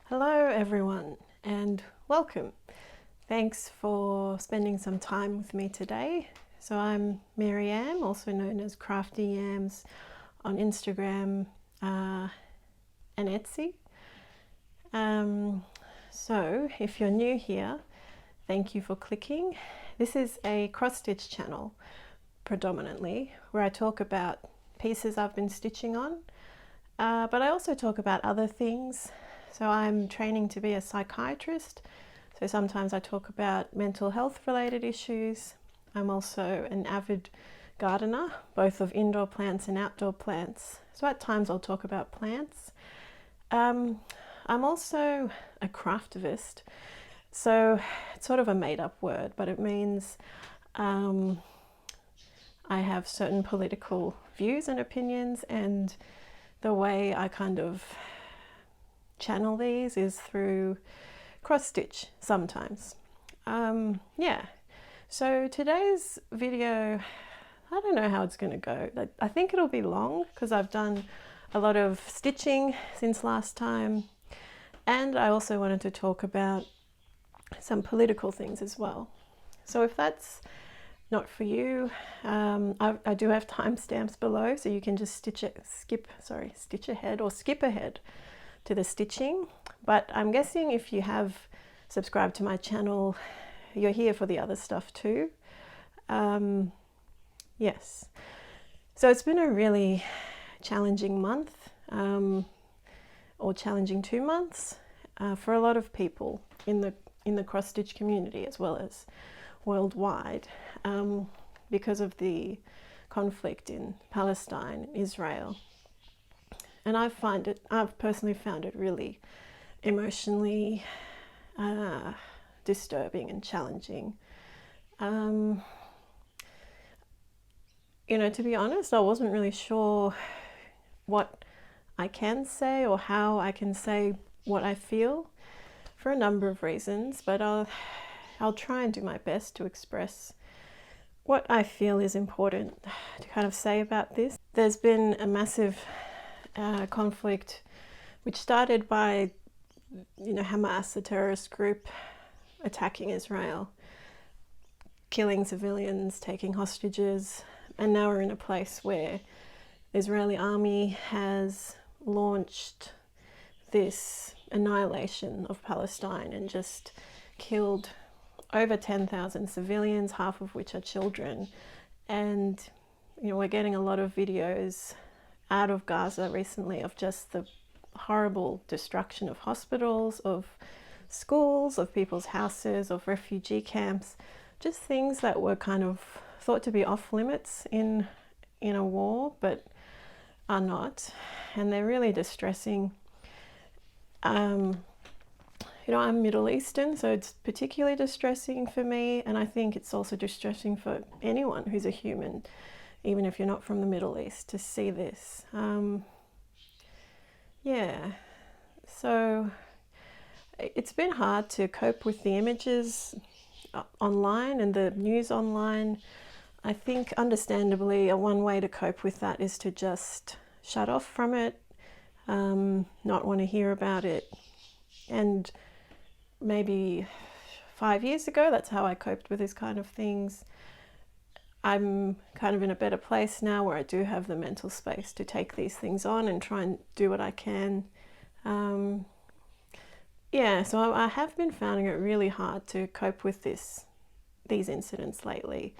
Hello everyone and welcome. Thanks for spending some time with me today. So I'm Mary Yam, also known as Crafty Yams on Instagram and Etsy. So if you're new here, thank you for clicking. This is a cross-stitch channel predominantly, where I talk about pieces I've been stitching on, but I also talk about other things. So I'm training to be a psychiatrist, so sometimes I talk about mental health related issues. I'm also an avid gardener, both of indoor plants and outdoor plants, so at times I'll talk about plants. I'm also a craftivist, so it's sort of a made-up word, but it means I have certain political views and opinions, and the way I kind of channel these is through cross stitch sometimes. Yeah, so today's video, I don't know how it's going to go. I think it'll be long because I've done a lot of stitching since last time, and I also wanted to talk about some political things as well. So if that's not for you, I do have timestamps below, so you can just stitch ahead or skip ahead to the stitching. But I'm guessing if you have subscribed to my channel, you're here for the other stuff too. Yes, so it's been a really challenging month, or challenging 2 months for a lot of people in the cross stitch community as well as worldwide, because of the conflict in Palestine and Israel. And I've personally found it really emotionally disturbing and challenging. You know, to be honest, I wasn't really sure what I can say or how I can say what I feel for a number of reasons, but I'll try and do my best to express what I feel is important to kind of say about this. There's been a massive conflict which started by, Hamas, the terrorist group, attacking Israel, killing civilians, taking hostages, and now we're in a place where the Israeli army has launched this annihilation of Palestine and just killed over 10,000 civilians, half of which are children. And we're getting a lot of videos out of Gaza recently of just the horrible destruction of hospitals, of schools, of people's houses, of refugee camps, just things that were kind of thought to be off limits in a war, but are not, and they're really distressing. I'm Middle Eastern, so it's particularly distressing for me, and I think it's also distressing for anyone who's a human, even if you're not from the Middle East, to see this. Yeah, so it's been hard to cope with the images online and the news online. I think understandably one way to cope with that is to just shut off from it, not want to hear about it. And maybe 5 years ago, that's how I coped with this kind of things. I'm kind of in a better place now where I do have the mental space to take these things on and try and do what I can. Yeah, so I have been finding it really hard to cope with these incidents lately,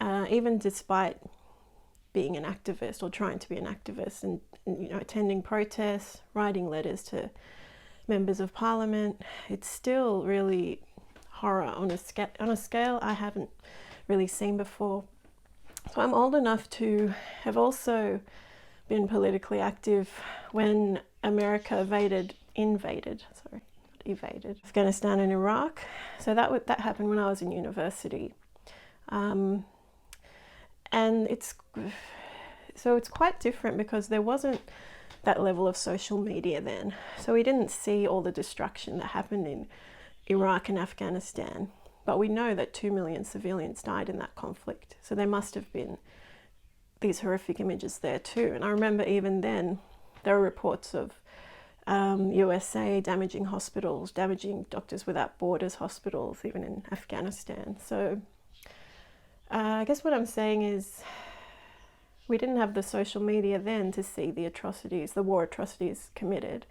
even despite being an activist or trying to be an activist and attending protests, writing letters to members of parliament. It's still really horror on a scale I haven't really seen before. So I'm old enough to have also been politically active when America invaded Afghanistan and Iraq. So that happened when I was in university, and it's quite different because there wasn't that level of social media then, so we didn't see all the destruction that happened in Iraq and Afghanistan. But we know that 2 million civilians died in that conflict, so there must have been these horrific images there too. And I remember even then there were reports of USA, damaging hospitals, damaging Doctors Without Borders hospitals, even in Afghanistan. So I guess what I'm saying is we didn't have the social media then to see the atrocities, the war atrocities committed,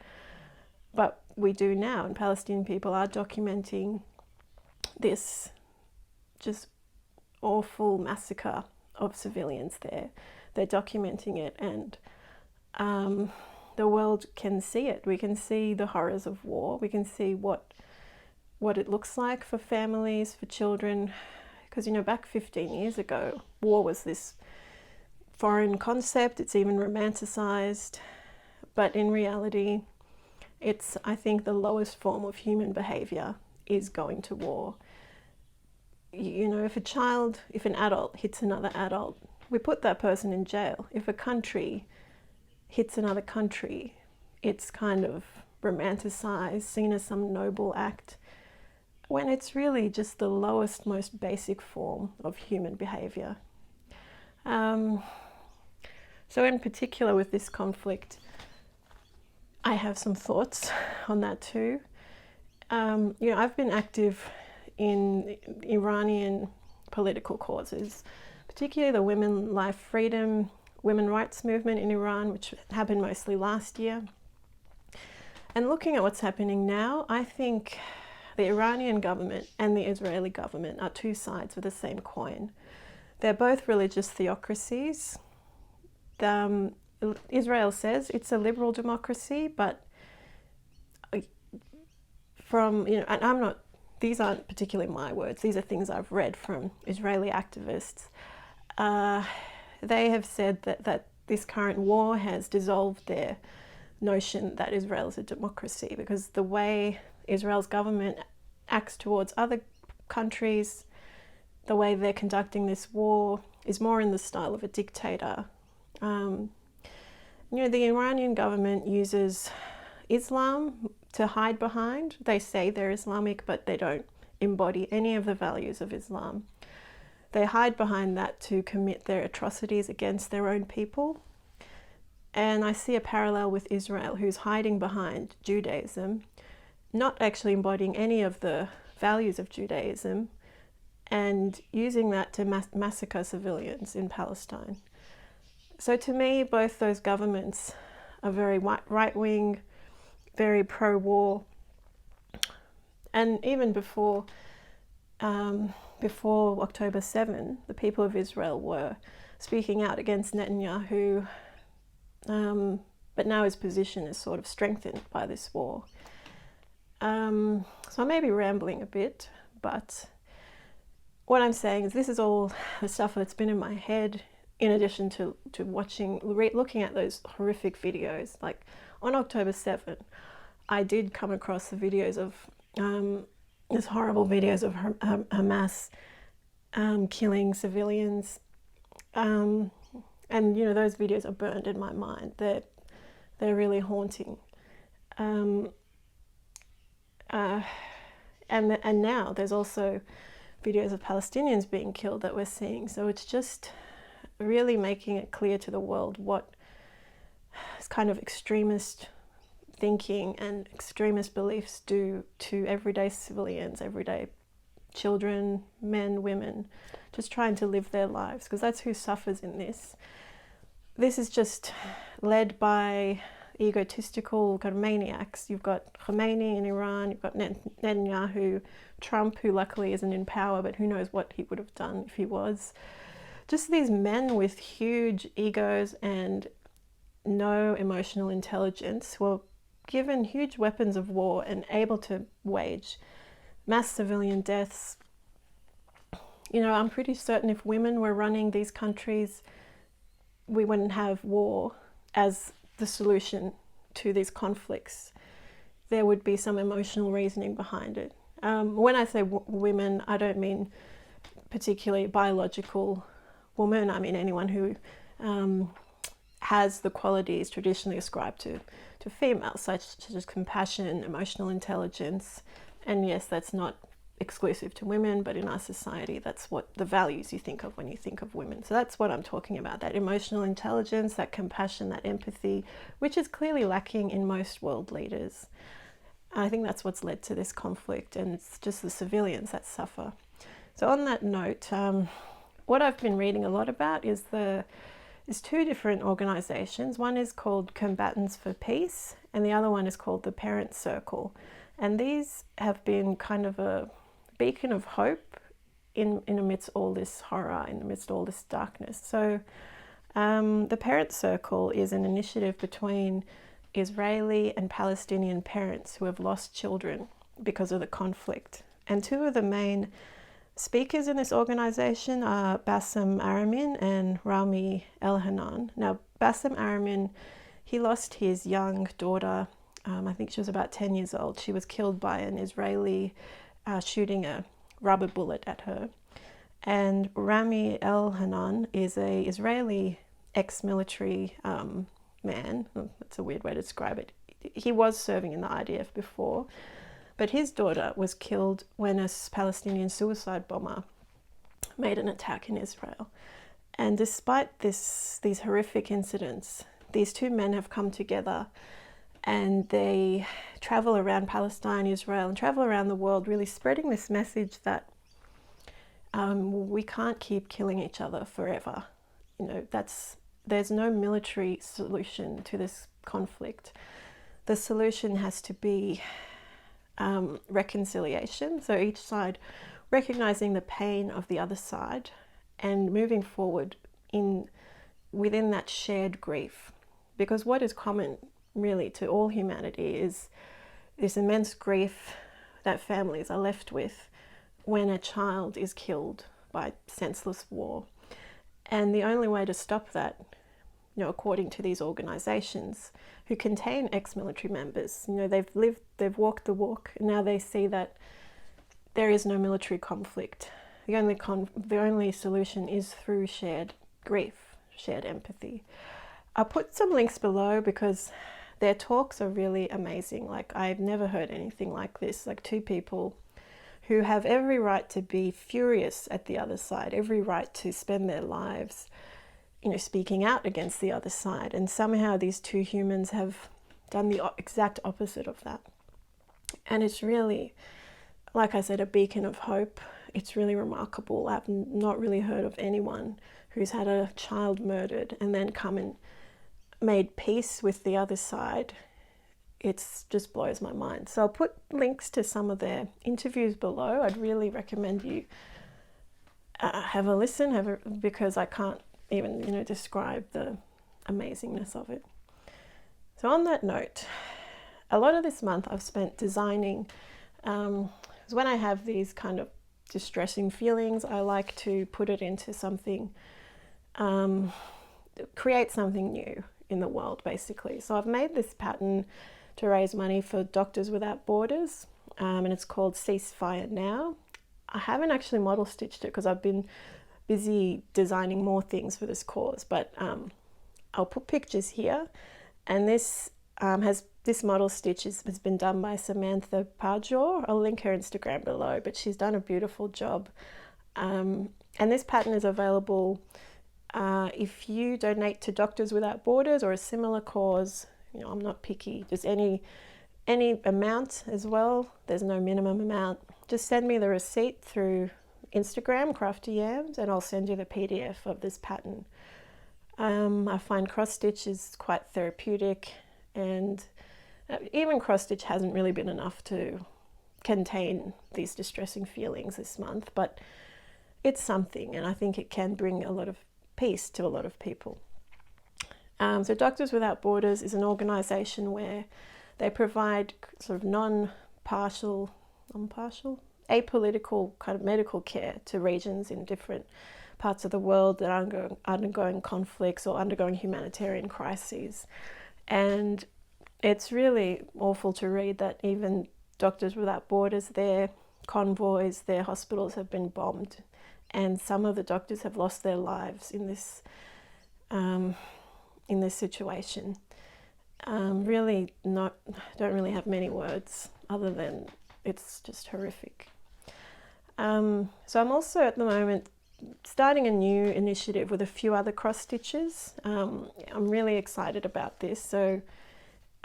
but we do now, and Palestinian people are documenting this just awful massacre of civilians there. They're documenting it, and the world can see it. We can see the horrors of war. We can see what it looks like for families, for children. Because, you know, back 15 years ago, war was this foreign concept. It's even romanticized. But in reality, it's, I think, the lowest form of human behavior is going to war. You know, if an adult hits another adult, we put that person in jail. If a country hits another country, it's kind of romanticized, seen as some noble act, when it's really just the lowest, most basic form of human behavior. So in particular with this conflict, I have some thoughts on that too. You know, I've been active in Iranian political causes, particularly the women life freedom, women rights movement in Iran, which happened mostly last year. And looking at what's happening now, I think the Iranian government and the Israeli government are two sides of the same coin. They're both religious theocracies. Israel says it's a liberal democracy, but from, you know, and I'm not, these aren't particularly my words, these are things I've read from Israeli activists. They have said that this current war has dissolved their notion that Israel is a democracy, because the way Israel's government acts towards other countries, the way they're conducting this war is more in the style of a dictator. You know, the Iranian government uses Islam to hide behind. They say they're Islamic, but they don't embody any of the values of Islam. They hide behind that to commit their atrocities against their own people. And I see a parallel with Israel, who's hiding behind Judaism, not actually embodying any of the values of Judaism, and using that to massacre civilians in Palestine. So to me, both those governments are very right-wing, very pro-war. And even before October 7, the people of Israel were speaking out against Netanyahu, but now his position is sort of strengthened by this war. So I may be rambling a bit, but what I'm saying is this is all the stuff that's been in my head, in addition to looking at those horrific videos. Like on October 7, I did come across the videos of these horrible videos of Hamas killing civilians, and you know, those videos are burned in my mind. They're really haunting. And now there's also videos of Palestinians being killed that we're seeing. So it's just really making it clear to the world what this kind of extremist thinking and extremist beliefs do to everyday civilians, everyday children, men, women, just trying to live their lives, because that's who suffers in this. This is just led by egotistical kind of maniacs. You've got Khomeini in Iran, you've got Netanyahu, Trump, who luckily isn't in power, but who knows what he would have done if he was. Just these men with huge egos and no emotional intelligence who are given huge weapons of war and able to wage mass civilian deaths. You know, I'm pretty certain if women were running these countries, we wouldn't have war as the solution to these conflicts. There would be some emotional reasoning behind it. When I say women, I don't mean particularly biological woman. I mean anyone who has the qualities traditionally ascribed to females, such as compassion, emotional intelligence. And yes, that's not exclusive to women, but in our society, that's what the values you think of when you think of women. So that's what I'm talking about, that emotional intelligence, that compassion, that empathy, which is clearly lacking in most world leaders. I think that's what's led to this conflict, and it's just the civilians that suffer. So on that note, what I've been reading a lot about is two different organisations. One is called Combatants for Peace, and the other one is called the Parent Circle. And these have been kind of a beacon of hope in amidst all this horror, in amidst all this darkness. So the Parent Circle is an initiative between Israeli and Palestinian parents who have lost children because of the conflict. And two of the main speakers in this organisation are Bassem Aramin and Rami Elhanan. Now, Bassem Aramin, he lost his young daughter, I think she was about 10 years old. She was killed by an Israeli shooting a rubber bullet at her. And Rami Elhanan is an Israeli ex-military man. That's a weird way to describe it. He was serving in the IDF before, but his daughter was killed when a Palestinian suicide bomber made an attack in Israel. And despite these horrific incidents, these two men have come together, and they travel around Palestine, Israel, and travel around the world, really spreading this message that we can't keep killing each other forever. You know, there's no military solution to this conflict. The solution has to be reconciliation. So each side recognizing the pain of the other side and moving forward within that shared grief. Because what is common really to all humanity is this immense grief that families are left with when a child is killed by senseless war. And the only way to stop that, you know, according to these organizations who contain ex-military members, you know, they've walked the walk, and now they see that there is no military conflict. The only solution is through shared grief, shared empathy. I'll put some links below because their talks are really amazing. Like, I've never heard anything like this. Like, two people who have every right to be furious at the other side, every right to spend their lives, you know, speaking out against the other side. And somehow these two humans have done the exact opposite of that. And it's really, like I said, a beacon of hope. It's really remarkable. I've not really heard of anyone who's had a child murdered and then come and made peace with the other side. It just blows my mind. So I'll put links to some of their interviews below. I'd really recommend you have a listen, because I can't even, you know, describe the amazingness of it. So on that note, a lot of this month I've spent designing. Because when I have these kind of distressing feelings, I like to put it into something, create something new in the world, basically. So I've made this pattern to raise money for Doctors Without Borders, and it's called Ceasefire now. I haven't actually model stitched it because I've been busy designing more things for this cause, but I'll put pictures here. And this this model stitch has been done by Samantha Pajor. I'll link her Instagram below, but she's done a beautiful job. And this pattern is available if you donate to Doctors Without Borders or a similar cause. You know, I'm not picky. Just any amount as well. There's no minimum amount. Just send me the receipt through Instagram, Crafty Yams, and I'll send you the PDF of this pattern. I find cross stitch is quite therapeutic, and even cross stitch hasn't really been enough to contain these distressing feelings this month, but it's something, and I think it can bring a lot of peace to a lot of people. So Doctors Without Borders is an organisation where they provide sort of non-partial, apolitical kind of medical care to regions in different parts of the world that are undergoing conflicts or undergoing humanitarian crises. And it's really awful to read that even Doctors Without Borders, their convoys, their hospitals have been bombed, and some of the doctors have lost their lives in this situation. Don't really have many words other than it's just horrific. So I'm also at the moment starting a new initiative with a few other cross stitches. I'm really excited about this. So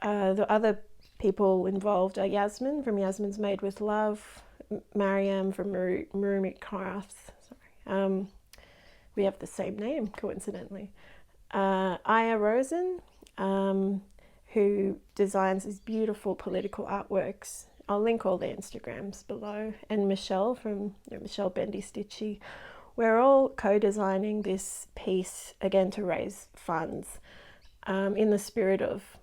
the other people involved are Yasmin from Yasmins Made with Love, Mariam from Marroomy Crafts. Sorry. We have the same name, coincidentally. Rosen, who designs these beautiful political artworks. I'll link all their Instagrams below. And Michelle from Michelle Bendy Stitchy. We're all co-designing this piece, again, to raise funds in the spirit of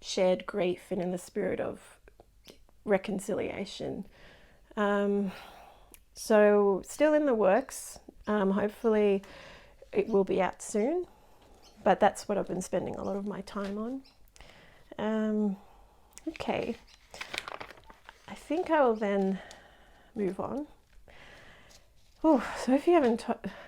shared grief and in the spirit of reconciliation. So still in the works. Hopefully it will be out soon, but that's what I've been spending a lot of my time on. Okay, I think I will then move on. Oh, so if you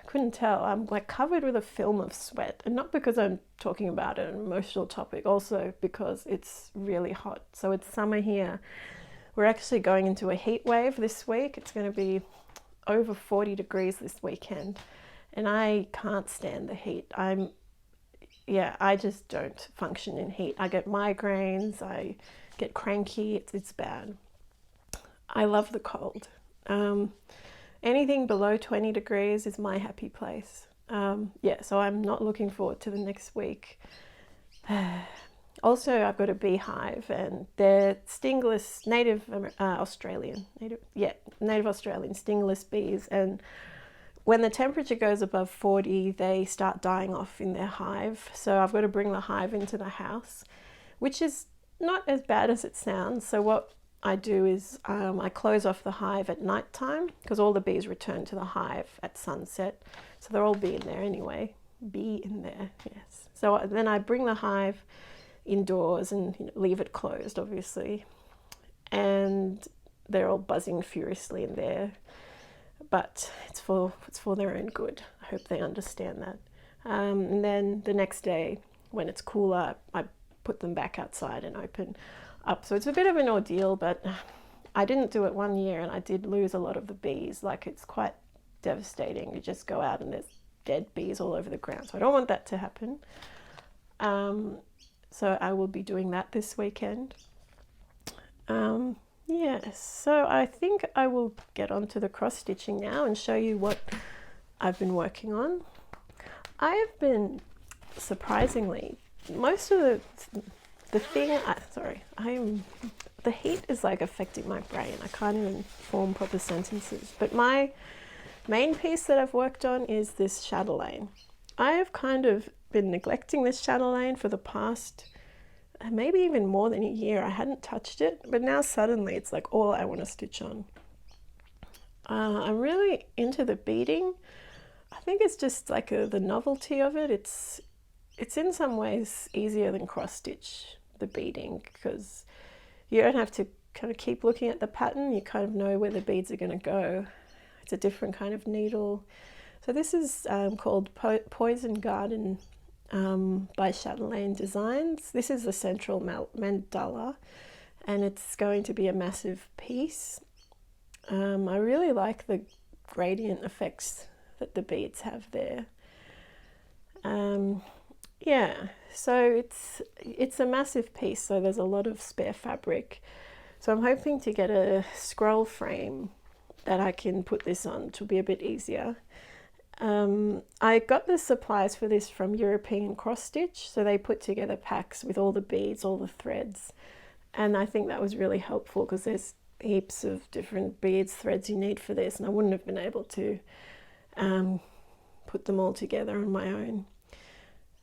couldn't tell, I'm like covered with a film of sweat, and not because I'm talking about an emotional topic, also because it's really hot. So it's summer here. We're actually going into a heat wave this week. It's going to be over 40 degrees this weekend, and I can't stand the heat. I just don't function in heat. I get migraines, I get cranky, it's bad. I love the cold. Anything below 20 degrees is my happy place. So I'm not looking forward to the next week. Also, I've got a beehive, and they're stingless, native Australian stingless bees. And when the temperature goes above 40, they start dying off in their hive. So I've got to bring the hive into the house, which is not as bad as it sounds. So what I do is I close off the hive at night time, because all the bees return to the hive at sunset. So they'll all be in there anyway. Bee in there, yes. So then I bring the hive indoors and leave it closed, obviously, and they're all buzzing furiously in there, but it's for their own good. I hope they understand that. And then the next day, when it's cooler, I put them back outside and open up. So it's a bit of an ordeal, but I didn't do it one year and I did lose a lot of the bees. Like, it's quite devastating. You just go out and there's dead bees all over the ground, so I don't want that to happen. So I will be doing that this weekend. Yes, so I think I will get on to the cross stitching now and show you what I've been working on. I have been, surprisingly, most of the heat is like affecting my brain. I can't even form proper sentences. But my main piece that I've worked on is this chatelaine. I have kind of been neglecting this chatelaine for the past maybe even more than a year. I hadn't touched it, but now suddenly it's like all I want to stitch on. I'm really into the beading. I think it's just like the novelty of it. It's in some ways easier than cross stitch, the beading, because you don't have to kind of keep looking at the pattern. You kind of know where the beads are going to go. It's a different kind of needle. So this is called Poison Garden by Chatelaine Designs. This is the central mandala, and it's going to be a massive piece. I really like the gradient effects that the beads have there. So it's a massive piece, so there's a lot of spare fabric. So I'm hoping to get a scroll frame that I can put this on, which will be a bit easier. I got the supplies for this from European Cross Stitch, so they put together packs with all the beads, all the threads, and I think that was really helpful because there's heaps of different beads, threads you need for this, and I wouldn't have been able to put them all together on my own.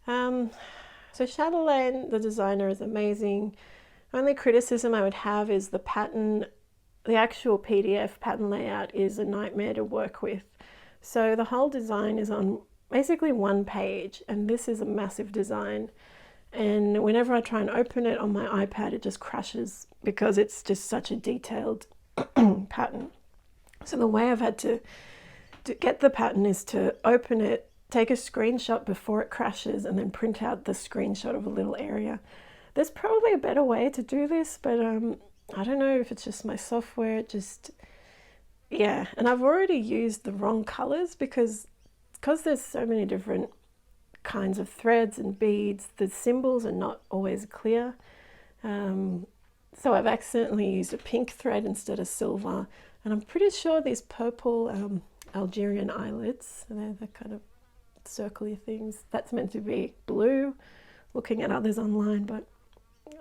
So Chatelaine, the designer, is amazing. Only criticism I would have is the pattern. The actual PDF pattern layout is a nightmare to work with. So the whole design is on basically one page, and this is a massive design. And whenever I try and open it on my iPad, it just crashes because it's just such a detailed pattern. So the way I've had to get the pattern is to open it, take a screenshot before it crashes, and then print out the screenshot of a little area. There's probably a better way to do this, but I don't know if it's just my software. yeah, and I've already used the wrong colors because there's so many different kinds of threads and beads, the symbols are not always clear. So I've accidentally used a pink thread instead of silver, and I'm pretty sure these purple Algerian eyelets, they're the kind of circly things, that's meant to be blue, looking at others online, but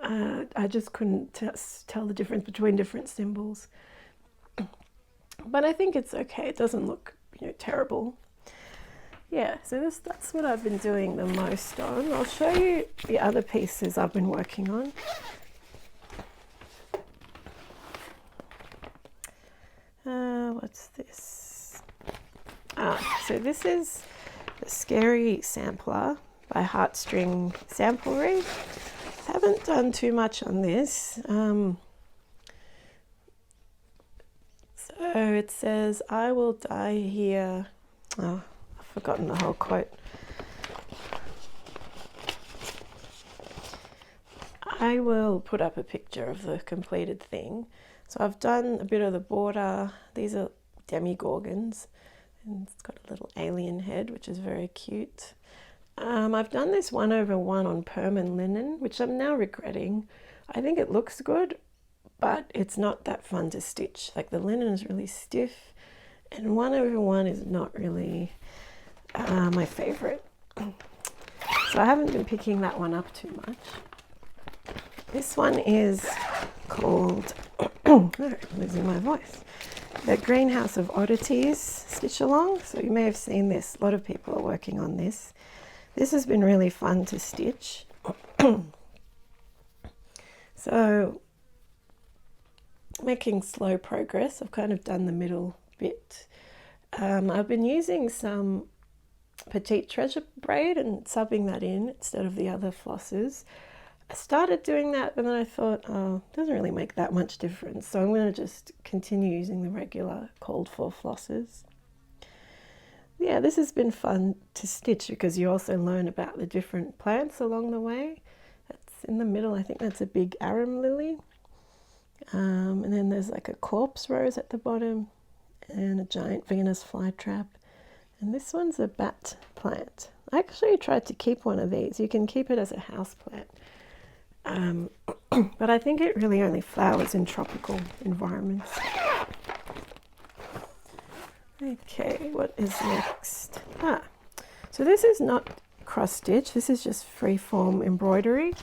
I just couldn't tell the difference between different symbols. But I think it's okay, it doesn't look, you know, terrible. Yeah, so that's what I've been doing the most on. I'll show you the other pieces I've been working on. What's this? So this is the Scary Sampler by Heartstring Samplery. Haven't done too much on this. So it says, I will die here. Oh, I've forgotten the whole quote. I will put up a picture of the completed thing. So I've done a bit of the border. These are demi-gorgons, and it's got a little alien head, which is very cute. I've done this 1/1 on perm linen, which I'm now regretting. I think it looks good, but it's not that fun to stitch. Like, the linen is really stiff, and 1/1 is not really my favorite. So I haven't been picking that one up too much. This one is called, oh, I'm losing my voice, the Greenhouse of Oddities Stitch Along. So you may have seen this, a lot of people are working on this. This has been really fun to stitch. So making slow progress. I've kind of done the middle bit. I've been using some Petite Treasure braid and subbing that in instead of the other flosses. I started doing that, but then I thought, oh, it doesn't really make that much difference. So I'm going to just continue using the regular called for flosses. Yeah, this has been fun to stitch because you also learn about the different plants along the way. That's in the middle, I think that's a big arum lily. And then there's like a corpse rose at the bottom and a giant Venus flytrap. And this one's a bat plant. I actually tried to keep one of these. You can keep it as a house plant. But I think it really only flowers in tropical environments. Okay, what is next? So this is not cross stitch, this is just freeform embroidery.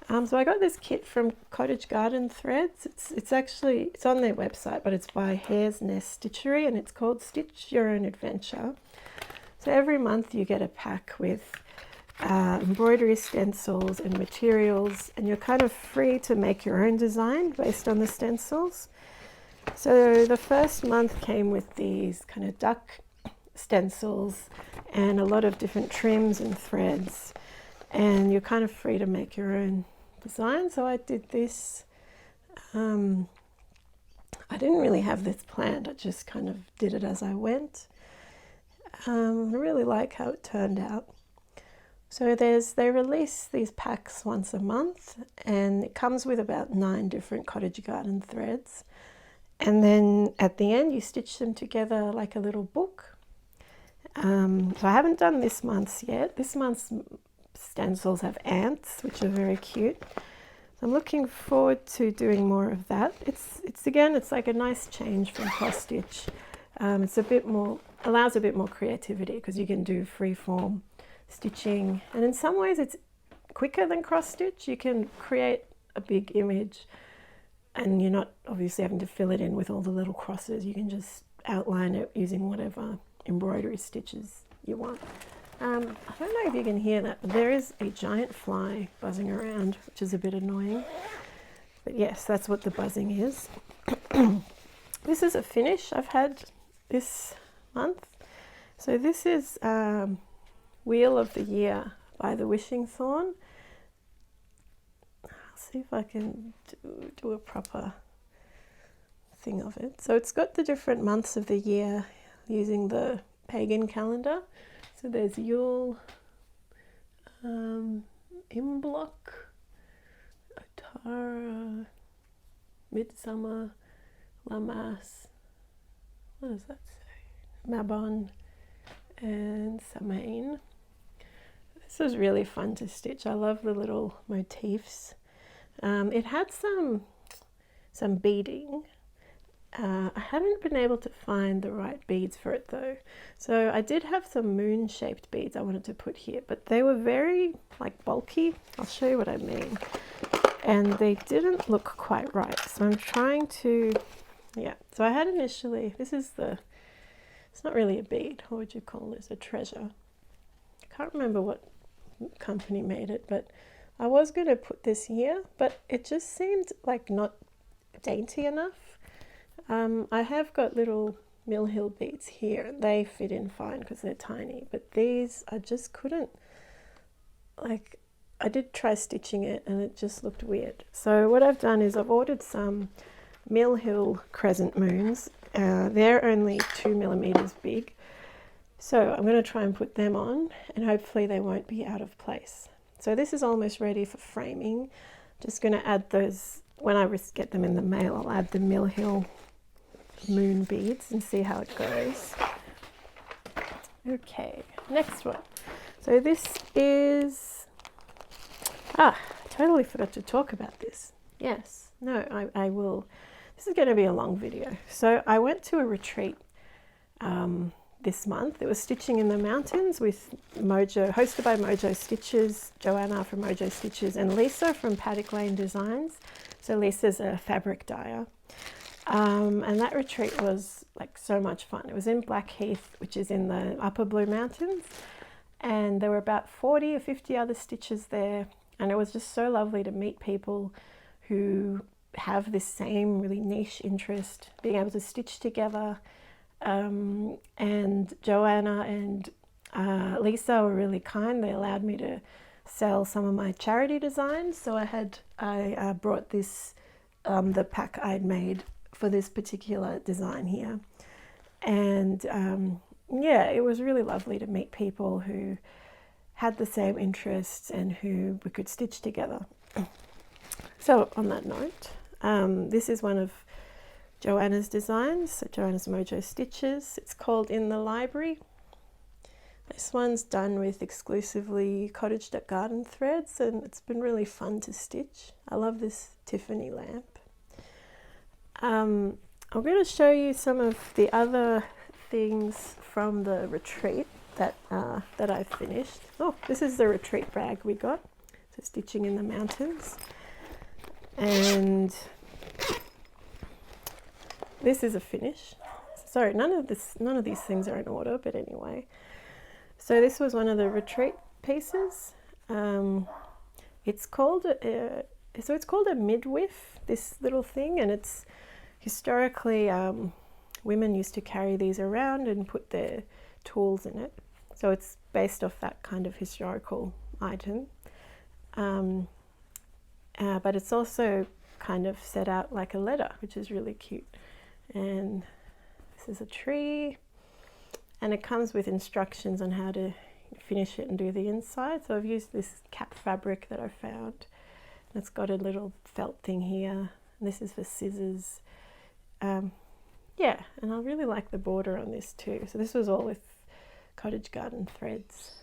So I got this kit from Cottage Garden Threads. It's on their website, but it's by Hare's Nest Stitchery, and it's called Stitch Your Own Adventure. So every month you get a pack with embroidery stencils and materials, and you're kind of free to make your own design based on the stencils. So the first month came with these kind of duck stencils and a lot of different trims and threads, and you're kind of free to make your own design. So I did this. I didn't really have this planned, I just kind of did it as I went. I really like how it turned out. So they release these packs once a month, and it comes with about 9 different Cottage Garden threads. And then at the end you stitch them together like a little book. So I haven't done this month's yet. This month's stencils have ants, which are very cute. So I'm looking forward to doing more of that. It's like a nice change from cross stitch. It's a bit more, allows a bit more creativity because you can do freeform stitching, and in some ways it's quicker than cross stitch. You can create a big image and you're not obviously having to fill it in with all the little crosses. You can just outline it using whatever embroidery stitches you want. I don't know if you can hear that, but there is a giant fly buzzing around, which is a bit annoying. But yes, that's what the buzzing is. This is a finish I've had this month. So this is Wheel of the Year by the Wishing Thorn. I'll see if I can do a proper thing of it. So it's got the different months of the year using the pagan calendar. So there's Yule, Imbolc, Otara, Midsummer, Lammas, what does that say? Mabon and Samain. This was really fun to stitch. I love the little motifs. It had some beading. I haven't been able to find the right beads for it though. So I did have some moon shaped beads I wanted to put here, but they were very like bulky. I'll show you what I mean. And they didn't look quite right. So I'm trying to, yeah. So I had initially, this is the, it's not really a bead. What would you call this? A treasure. I can't remember what company made it, but I was going to put this here, but it just seemed like not dainty enough. I have got little Mill Hill beads here. They fit in fine because they're tiny, but these I just couldn't, like, I did try stitching it and it just looked weird. So what I've done is I've ordered some Mill Hill crescent moons. They're only 2 millimeters big. So I'm going to try and put them on and hopefully they won't be out of place. So this is almost ready for framing. Just going to add those, when I get them in the mail, I'll add the Mill Hill moon beads and see how it goes. Okay, next one. So this is, I totally forgot to talk about this. Yes, no, I will. This is going to be a long video. So I went to a retreat this month. It was Stitching in the Mountains with Mojo, hosted by Mojo Stitches, Joanna from Mojo Stitches, and Lisa from Paddock Lane Designs. So Lisa's a fabric dyer. And that retreat was like so much fun. It was in Blackheath, which is in the Upper Blue Mountains, and there were about 40 or 50 other stitchers there, and it was just so lovely to meet people who have this same really niche interest, being able to stitch together. And Joanna and Lisa were really kind. They allowed me to sell some of my charity designs. So I brought this, the pack I'd made for this particular design here. And yeah, it was really lovely to meet people who had the same interests and who we could stitch together. So on that note, this is one of Joanna's designs, so Joanna's Mojo Stitches. It's called In the Library. This one's done with exclusively cottage garden threads and it's been really fun to stitch. I love this Tiffany lamp. I'm going to show you some of the other things from the retreat that I finished. Oh, this is the retreat bag we got. So Stitching in the Mountains. And this is a finish. Sorry, none of these things are in order, but anyway. So this was one of the retreat pieces. It's called a midwif, this little thing, and it's historically women used to carry these around and put their tools in it. So it's based off that kind of historical item. But it's also kind of set out like a letter, which is really cute. And this is a tree, and it comes with instructions on how to finish it and do the inside. So I've used this cap fabric that I found. It's got a little felt thing here. And this is for scissors. Yeah, and I really like the border on this too. So this was all with cottage garden threads.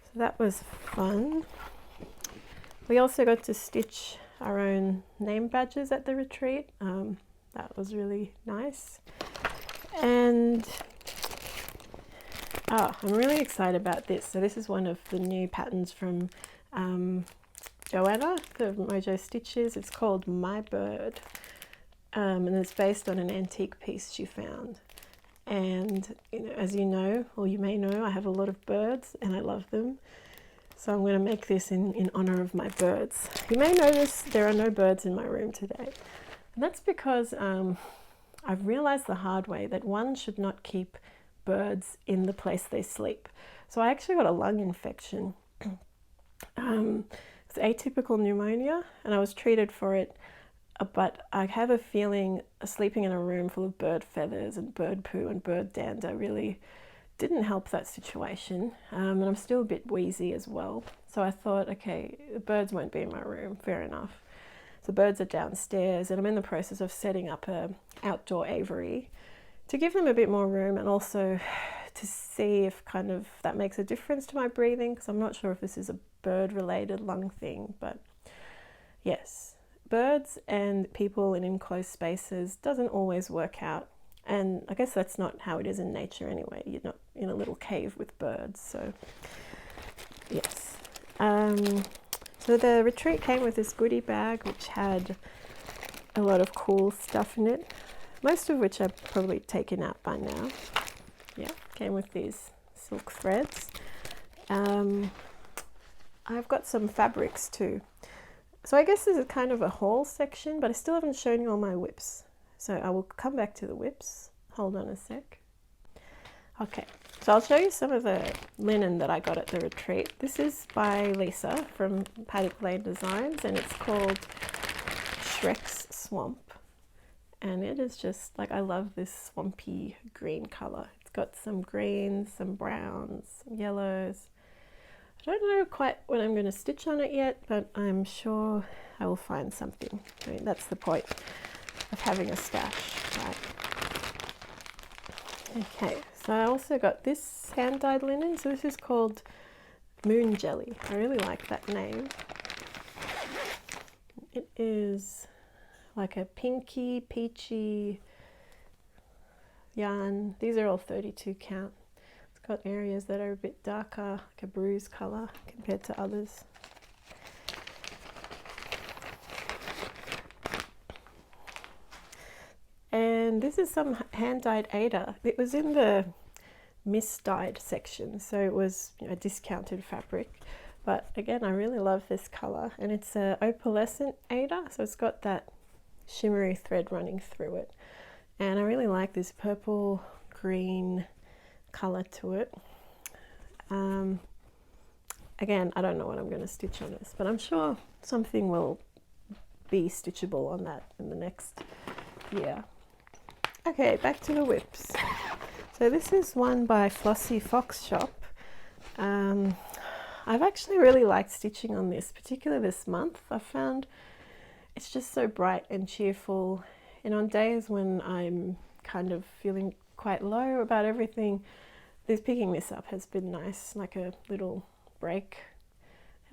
So that was fun. We also got to stitch our own name badges at the retreat. That was really nice. And I'm really excited about this. So this is one of the new patterns from Joanna, the Mojo Stitches. It's called My Bird. And it's based on an antique piece she found. And as you know, or you may know, I have a lot of birds and I love them. So I'm going to make this in honor of my birds. You may notice there are no birds in my room today. And that's because I've realized the hard way that one should not keep birds in the place they sleep. So I actually got a lung infection. It's atypical pneumonia and I was treated for it, but I have a feeling sleeping in a room full of bird feathers and bird poo and bird dander really didn't help that situation. And I'm still a bit wheezy as well. So I thought, okay, the birds won't be in my room, fair enough. So birds are downstairs and I'm in the process of setting up a outdoor aviary to give them a bit more room, and also to see if kind of that makes a difference to my breathing, because I'm not sure if this is a bird related lung thing, but yes, birds and people in enclosed spaces doesn't always work out. And I guess that's not how it is in nature anyway. You're not in a little cave with birds, so yes. So the retreat came with this goodie bag which had a lot of cool stuff in it, most of which I've probably taken out by now. Yeah, came with these silk threads. I've got some fabrics too. So I guess this is kind of a haul section, but I still haven't shown you all my whips. So I will come back to the whips. Hold on a sec. Okay, so I'll show you some of the linen that I got at the retreat. This is by Lisa from Paddock Lane Designs, and it's called Shrek Swamp. And it is just like, I love this swampy green color. It's got some greens, some browns, some yellows. I don't know quite what I'm going to stitch on it yet, but I'm sure I will find something. I mean, that's the point of having a stash, right? Okay, so I also got this hand-dyed linen. So this is called Moon Jelly. I really like that name. It is like a pinky, peachy yarn. These are all 32 count. It's got areas that are a bit darker, like a bruise color compared to others. And this is some hand-dyed Ader. It was in the misdyed section, so it was, you know, discounted fabric. But again, I really love this color, and it's a Opalescent Ader, so it's got that shimmery thread running through it. And I really like this purple green color to it. Again, I don't know what I'm going to stitch on this, but I'm sure something will be stitchable on that in the next year. Okay, back to the whips. So this is one by Flossie Fox Shop. I've actually really liked stitching on this, particularly this month. I found it's just so bright and cheerful, and on days when I'm kind of feeling quite low about everything, picking this up has been nice, like a little break.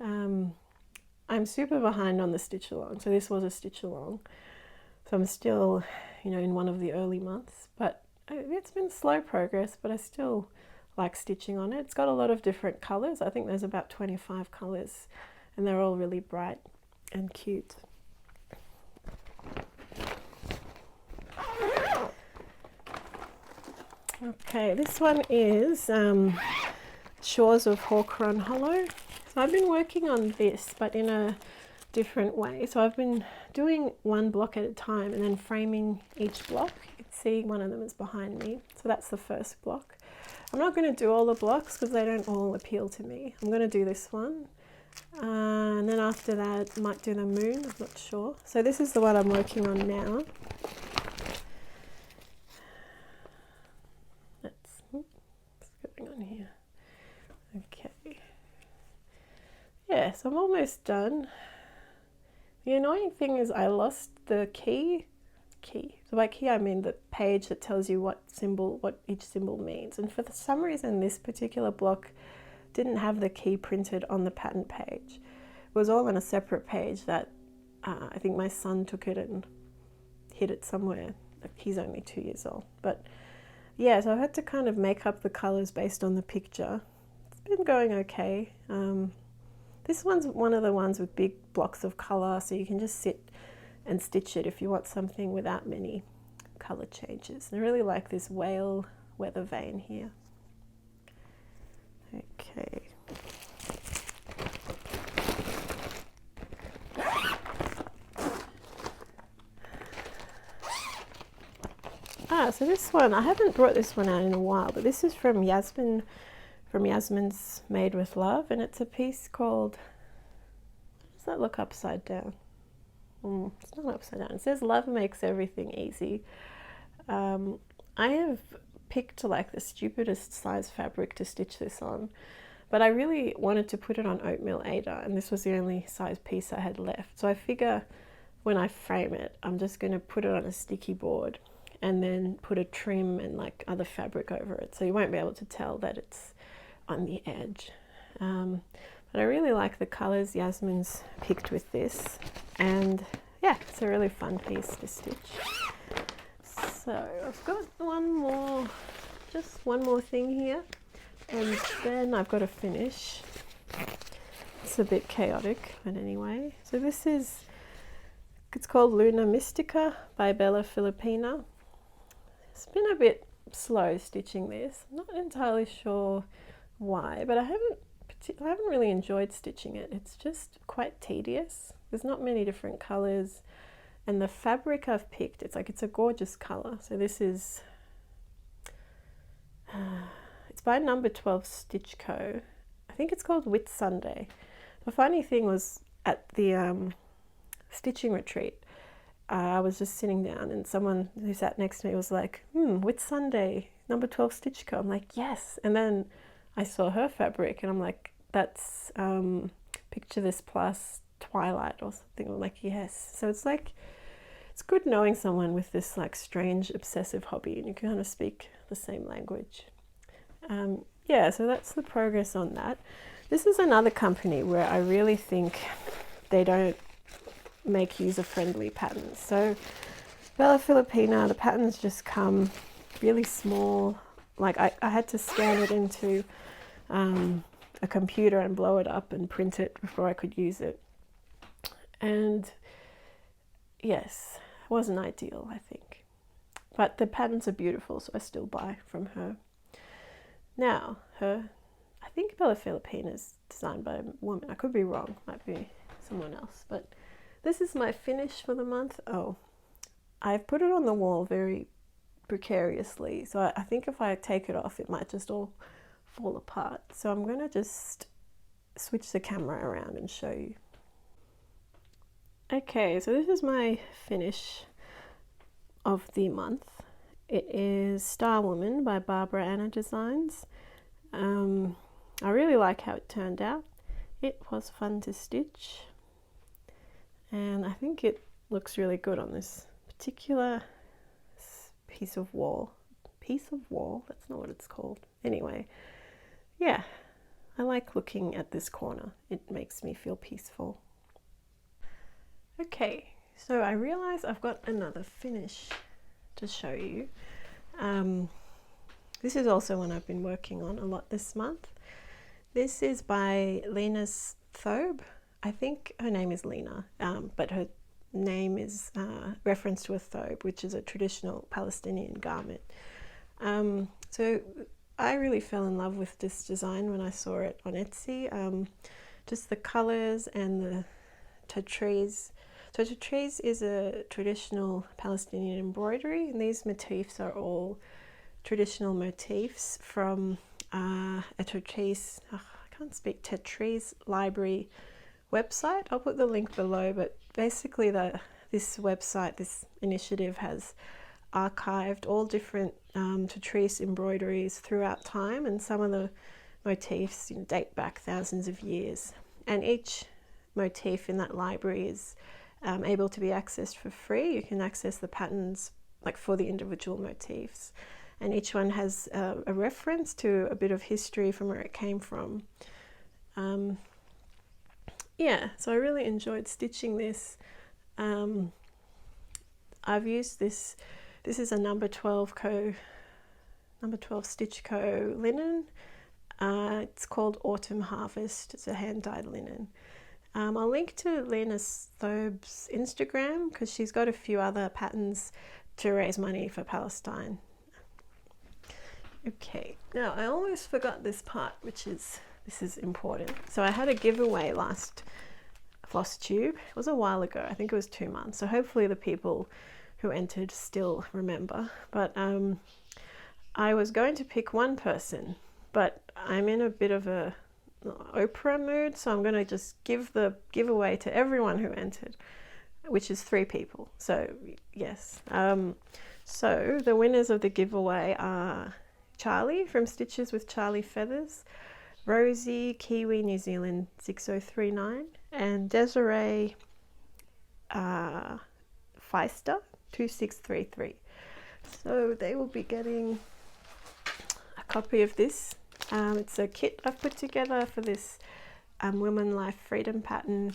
I'm super behind on the stitch along, so this was a stitch along. So I'm still, you know, in one of the early months, but it's been slow progress, but I still like stitching on it. It's got a lot of different colors. I think there's about 25 colors, and they're all really bright and cute. Okay, this one is Shores of Hawthorn Hollow. So I've been working on this, but in a different way. So I've been doing one block at a time and then framing each block. You can see one of them is behind me. So that's the first block. I'm not going to do all the blocks because they don't all appeal to me. I'm going to do this one. And then after that, I might do the moon. I'm not sure. So this is the one I'm working on now. What's going on here? Okay. Yes, I'm almost done. The annoying thing is I lost the key. So by key I mean the page that tells you what each symbol means. And for some reason this particular block didn't have the key printed on the pattern page. It was all on a separate page that I think my son took it and hid it somewhere. He's only 2 years old. But yeah, so I had to kind of make up the colors based on the picture. It's been going okay. This one's one of the ones with big blocks of color, so you can just sit and stitch it if you want something without many color changes. And I really like this whale weather vane here. Okay. So this one, I haven't brought this one out in a while, but this is from Yasmins Made with Love, and it's a piece called, does that look upside down? It's not upside down. It says love makes everything easy. I have picked like the stupidest size fabric to stitch this on, but I really wanted to put it on oatmeal Ader, and this was the only size piece I had left. So I figure when I frame it, I'm just going to put it on a sticky board and then put a trim and like other fabric over it, so you won't be able to tell that it's on the edge. But I really like the colors Yasmin's picked with this, and yeah, it's a really fun piece to stitch. So I've got just one more thing here, and then I've got to finish. It's a bit chaotic, but anyway. So this is, it's called Mystica by Bella Filipina. It's been a bit slow stitching this. I'm not entirely sure why, but I haven't really enjoyed stitching it. It's just quite tedious. There's not many different colors, and the fabric I've picked, it's a gorgeous color. So this is it's by number 12 Stitch Co. I think it's called Whit Sunday. The funny thing was, at the stitching retreat, I was just sitting down and someone who sat next to me was like, Whit Sunday, number 12 Stitch Co. I'm like, yes. And then I saw her fabric and I'm like, that's Picture This Plus Twilight or something. I'm like, yes. So it's like, it's good knowing someone with this like strange obsessive hobby and you can kind of speak the same language. Yeah, so that's the progress on that. This is another company where I really think they don't make user-friendly patterns. So Bella Filipina, the patterns just come really small. Like I had to scan it into a computer and blow it up and print it before I could use it. And yes, it wasn't ideal, I think. But the patterns are beautiful, so I still buy from her. Now, I think Bella Filipina is designed by a woman. I could be wrong, might be someone else. But this is my finish for the month. Oh, I've put it on the wall very precariously. So I think if I take it off, it might just all fall apart. So I'm going to just switch the camera around and show you. Okay, so this is my finish of the month. It is Starwoman by Barbara Anna Designs. I really like how it turned out. It was fun to stitch, and I think it looks really good on this particular piece of wall. That's not what it's called. Anyway, yeah, I like looking at this corner. It makes me feel peaceful. Okay, so I realize I've got another finish to show you. This is also one I've been working on a lot this month. This is by Lenas Tahb. I think her name is Lena, but her name is reference to a thobe, which is a traditional Palestinian garment. So I really fell in love with this design when I saw it on Etsy. Just the colors and the tatreez. So tatreez is a traditional Palestinian embroidery, and these motifs are all traditional motifs from a tatreez, I can't speak, tatreez library website. I'll put the link below, but basically this website, this initiative has archived all different tatreez embroideries throughout time, and some of the motifs date back thousands of years, and each motif in that library is able to be accessed for free. You can access the patterns like for the individual motifs, and each one has a reference to a bit of history from where it came from. Yeah, so I really enjoyed stitching this. I've used this is a number 12 Stitch Co linen. It's called Autumn Harvest. It's a hand-dyed linen. I'll link to Lenas Tahb's Instagram because she's got a few other patterns to raise money for Palestine. Okay, now I almost forgot this part, this is important. So I had a giveaway last Flosstube. It was a while ago, I think it was 2 months. So hopefully the people who entered still remember. But I was going to pick one person, but I'm in a bit of a Oprah mood, so I'm going to just give the giveaway to everyone who entered, which is 3 people. So yes, so the winners of the giveaway are Charlie from Stitches with Charlie Feathers, Rosie Kiwi New Zealand 6039, and Desiree Feister 2633. So they will be getting a copy of this. It's a kit I've put together for this Women Life Freedom pattern.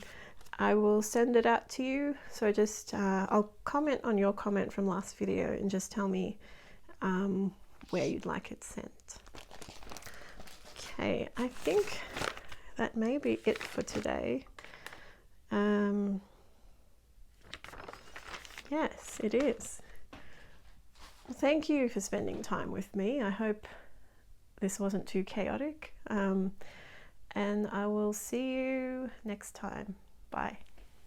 I will send it out to you. So just I'll comment on your comment from last video and just tell me where you'd like it sent. Okay, I think that may be it for today. Yes, it is. Well, thank you for spending time with me. I hope this wasn't too chaotic. And I will see you next time. Bye.